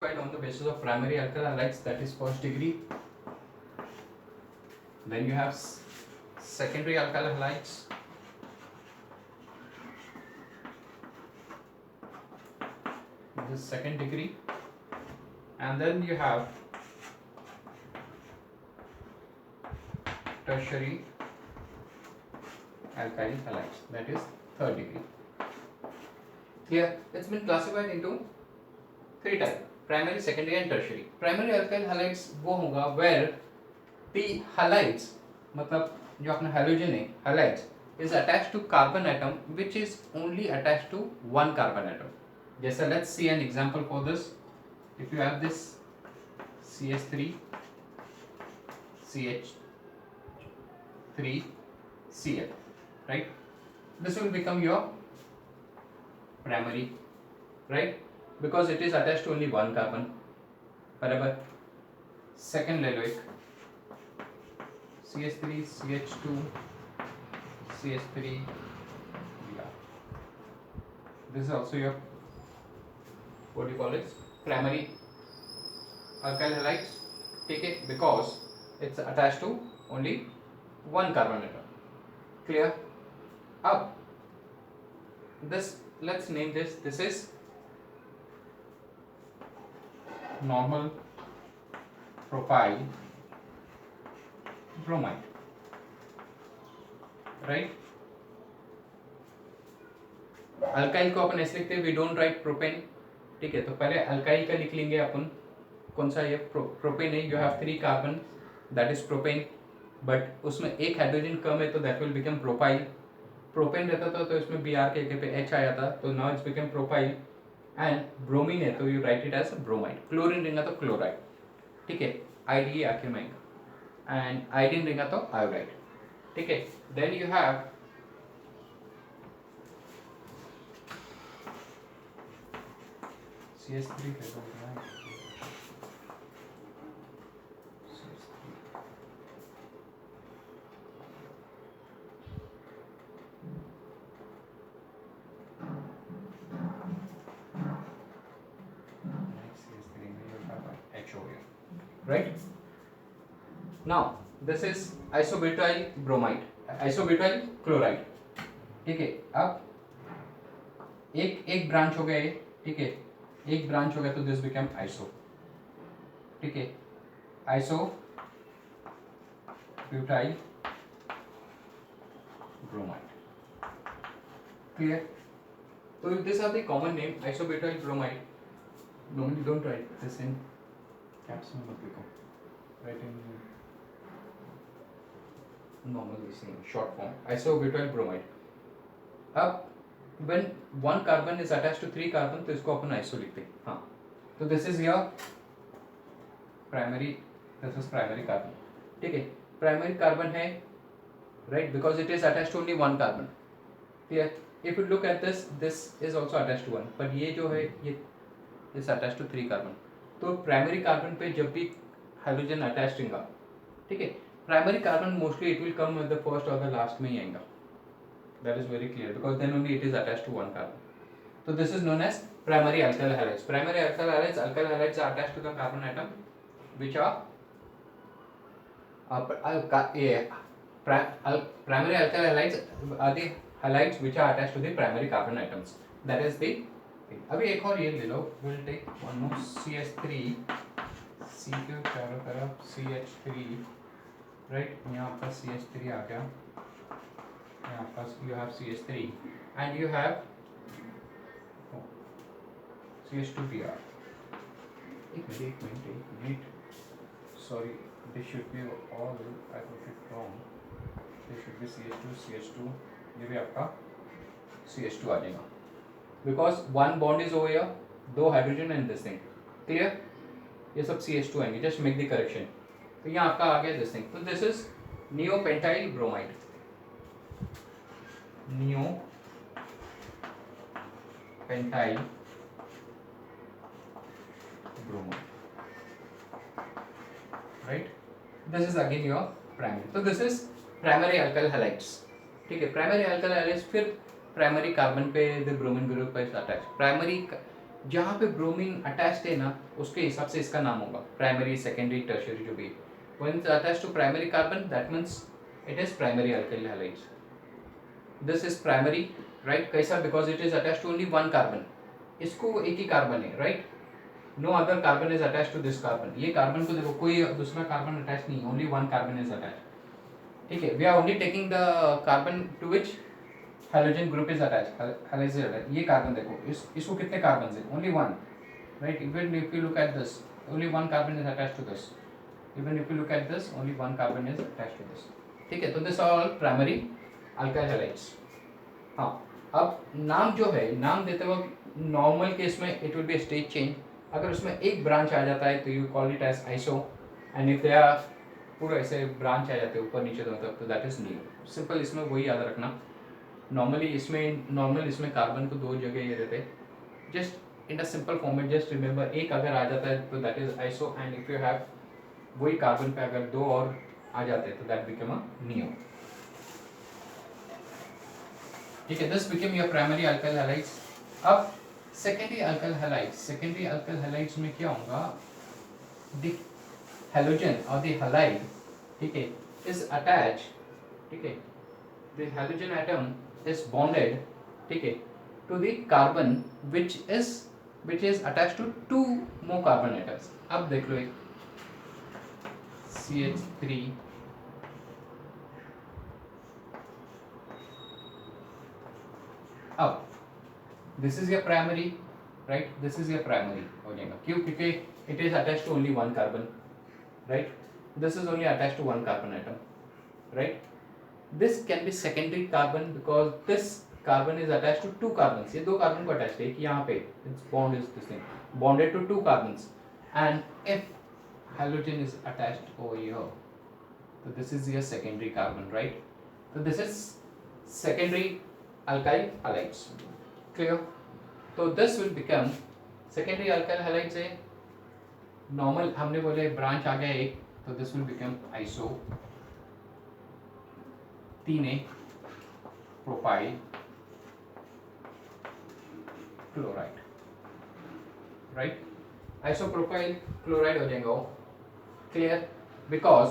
On the basis of primary alkyl halides, that is first degree. Then you have secondary alkyl halides. This is second degree. And then you have tertiary alkyl halides, that is third degree. Here it's been classified into three types: primary, secondary and tertiary. Primary alkyl halides वो होगा where the halides, मतलब जो अपना halogen है, halides is attached to carbon atom which is only attached to one carbon atom. जैसा let's see an example for this. If you have this CH3 CH3 Cl, right? This will become your primary, right? Because it is attached to only one carbon. बराबर. Second ले लो एक CH3 CH2 CH3 yeah. This is also your, what do you call it, primary alkyl halides. ठीक है, because it's attached to only one carbon atom. Clear? अब this, let's name this. This is normal profile bromide, right? Alkyl को अपन ऐसे लिखते हैं, we don't write propane. ठीक है, तो पहले अल्काइल का लिख लेंगे अपन. कौन सा ये प्रोपेन है? You have 3 carbon, that is propane. But उसमें एक हाइड्रोजन कम है तो that will become propyl. Propane रहता था तो इसमें बी आर के जगह पे एच आया था, तो now it's become propyl. And bromine है तो you write it as bromide. Chlorine रहेगा तो क्लोराइड. ठीक है, आईडी आखिर में आएगा. एंड आयोडीन रहेगा तो आयोडाइड. ठीक है, then you have CH3 right? Now this is isobutyl bromide, isobutyl chloride. ठीक है, अब एक ब्रांच हो गया ये. ठीक है, एक ब्रांच हो गया तो दिस बिकम आइसो. ठीक है, आइसो ब्यूटाइल ब्रोमाइड. क्लियर? तो this are the common name, isobutyl bromide. Normally don't write this in caps में मत लिखो, write in normal this in short form, isobutyl bromide. अब when one carbon is attached to 3 carbon तो इसको अपन iso लिखते हैं. हाँ, तो this is your primary, this is primary carbon. ठीक है, प्राइमरी कार्बन है, right, because it is attached to only one carbon. Clear? If you look at this, this is also attached to one, but ये जो है ये is attached to 3 carbon. तो primary carbon पे जब भी हाइड्रोजन अटैच्ड होगा, ठीक है, primary carbon mostly it will come at the first और द लास्ट में ही आएगा. That is very clear because then only it is attached to one carbon. So this is known as primary alkyl halides. Primary alkyl halides are attached to the carbon atom which are primary alkyl halides are the halides which are attached to the primary carbon atoms. That is the thing. अभी एक और ये ले लो. We'll take one more CH3, C के चारों तरफ CH3, right? यहाँ पर CH3 आ गया. First you have CH3 and you have CH2Br. एक minute. Sorry, this should be all. I got it wrong. This should be CH2. ये भी आपका CH2 आ जाएगा. Because one bond is over here, 2 hydrogen and this thing. Clear? ये सब CH2 आएंगे. Just make the correction. तो यहाँ आपका आ गया this thing. तो this is neopentyl bromide. Neopentyl bromide, right? This is again your primary. So this is primary alkyl halides. ठीक है, primary alkyl halides फिर primary carbon पे the bromine group is attached. Primary जहाँ पे bromine attached है ना उसके हिसाब से इसका नाम होगा, प्राइमरी, सेकेंडरी, टर्शियरी जो भी। When it's attached to primary carbon that means it is primary alkyl halides. This is primary, right? कैसा? Because it is attached to only one carbon, इसको एक ही कार्बन है, right? No other carbon is attached to this carbon. ये carbon को देखो कोई दूसरा कार्बन अटैच नहीं, only one carbon is attached, ठीक है? We are only taking the carbon to which halogen group is attached, halogen. ये कार्बन देखो, इसको कितने कार्बन है? Only one, right? Even if you look at this, only one carbon is attached to this. Even if you look at this, only one carbon is attached to this, ठीक है? तो this are all primary alkyl halides. हाँ, अब नाम जो है, नाम देते वक्त नॉर्मल केस में it will be stage change. अगर उसमें एक ब्रांच आ जाता है तो you call it as iso, and if they are पूरा ऐसे ब्रांच आ जाते हैं ऊपर नीचे दोनों तरफ, तो दैट इज न्यू। सिंपल इसमें वही याद रखना। नॉर्मली इसमें कार्बन को दो जगह ये रहते हैं, just in a simple format, just remember एक अगर आ जाता है तो that is iso, and if you have वही कार्बन पे अगर दो और आ जाते हैं तो दैट बिकम अ नियो, ठीक है? This become your primary alkyl halides. अब secondary alkyl halides, secondary alkyl halides में क्या होगा? The halogen or the halide, ठीक है, इज अटैच, ठीक है, the halogen atom is bonded, ठीक है, to the carbon which is attached to two more carbon atoms। अब देख लो एक CH3, अब this is your primary, right? This is your primary हो जाएगा, क्यों? क्योंकि it is attached to only one carbon, right? This is only attached to one carbon atom, right? This can be secondary carbon because this carbon is attached to two carbons। ये दो carbon को attach है, कि यहाँ पे its bond is this thing bonded to two carbons, and if halogen is attached over here, so this is your secondary carbon, right? So this is secondary alkyl halides, clear? So this will become secondary alkyl halides है, normal हमने बोले branch आ गया एक, तो this will become iso, 3A propyl chloride, right? Isopropyl chloride हो जाएगा वो, clear? Because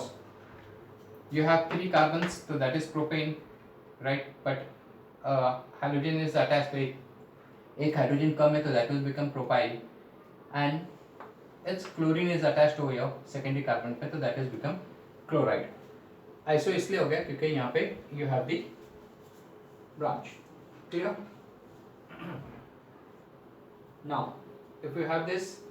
you have three carbons, तो that is propane, right? But hydrogen is attached to एक हाइड्रोजन कम है, तो that will become propyl, and its chlorine is attached to your secondary carbon पे, तो that is become chloride. Iso इसलिए हो गया क्योंकि यहाँ पे you have the branch, clear? Now if you have this,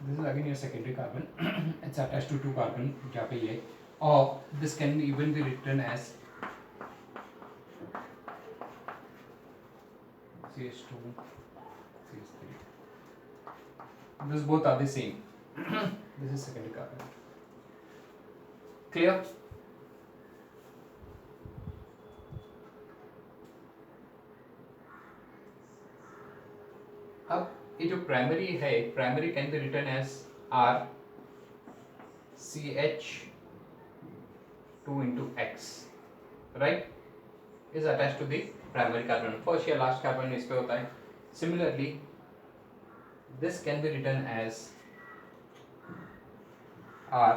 this is again your secondary carbon it's attached to two carbon जहाँ पे ये, or this can even be written as CH2 CH3, this both are the same this is secondary carbon, clear? अब ये जो primary है, primary can be written as R CH2 into X, right? is attached to the primary carbon, first या last carbon इस पे होता है। Similarly this can be written as R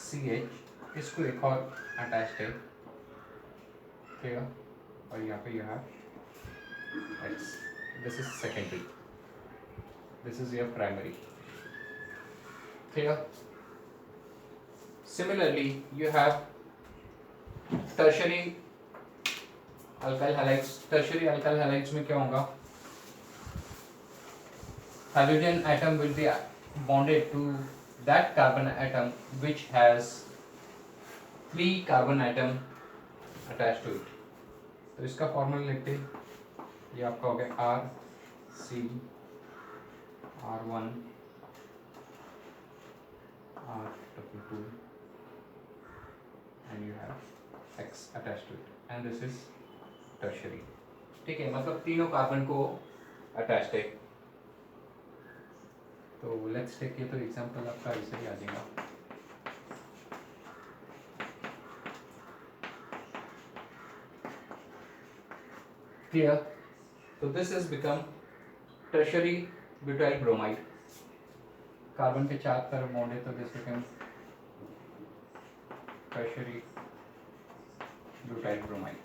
CH, इसको एक और attached है, ठीक है? और यहाँ पे you have X, this is secondary, this is your primary, clear? Similarly you have tertiary alkyl halides। tertiary alkyl halides में क्या होगा? hydrogen atom will be bonded to that carbon atom which has three carbon atom attached to it। तो इसका formula लिखते हैं, ये आपका हो गया R(C)R1 R(W2) and you have X attached to it, and this is tertiary. ठीक है, मतलब तीनों कार्बन को अटैच्ड है. तो लेट्स टेक ये तो एग्जांपल आपका ऐसे ही आ जाएगा. Clear? So this has become tertiary butyl bromide. Carbon के 4 तरफ बॉन्ड है, तो this become tertiary butyl bromide.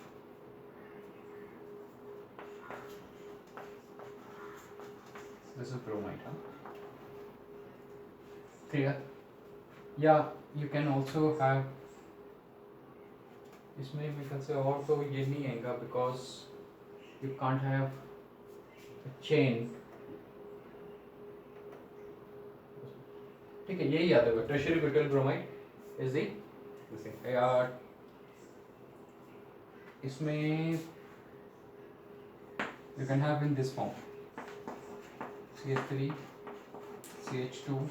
This is bromide, huh? Clear? Yeah, you can also have, इसमें मेरे ख्याल से और तो ये नहीं आएगा, because you can't have a chain. ठीक है, यही याद होगा. tertiary butyl bromide is the इसमें you can have in this form CH3 CH2.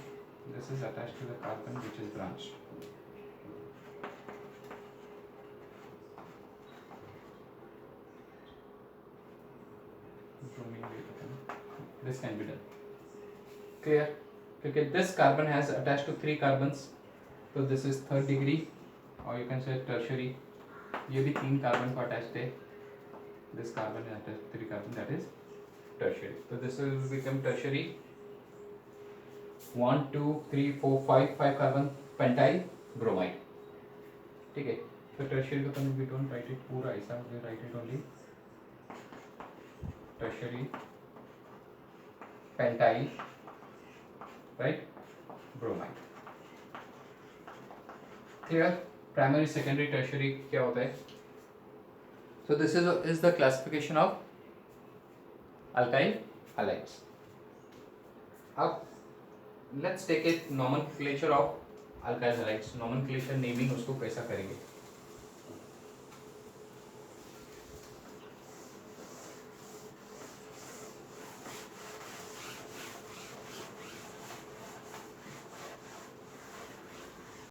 This is attached to the carbon which is branched. This can be done. Clear? Okay, this carbon has attached to 3 carbons, so this is 3rd degree, or you can say tertiary. ये भी 3 carbon को attached है. This carbon is attached to 3 carbon, that is tertiary. So this will become tertiary. 1 2 3 4 5 carbon pentyl bromide. ठीक है, तो tertiary को we don't write it पूरा ऐसा, we write it only tertiary pentyl, right, bromide. Clear? Primary, secondary, tertiary क्या होता है? So this is the classification of alkyl halides. अब let's take a nomenclature of alkyl halides. Nomenclature naming उसको कैसा करेंगे?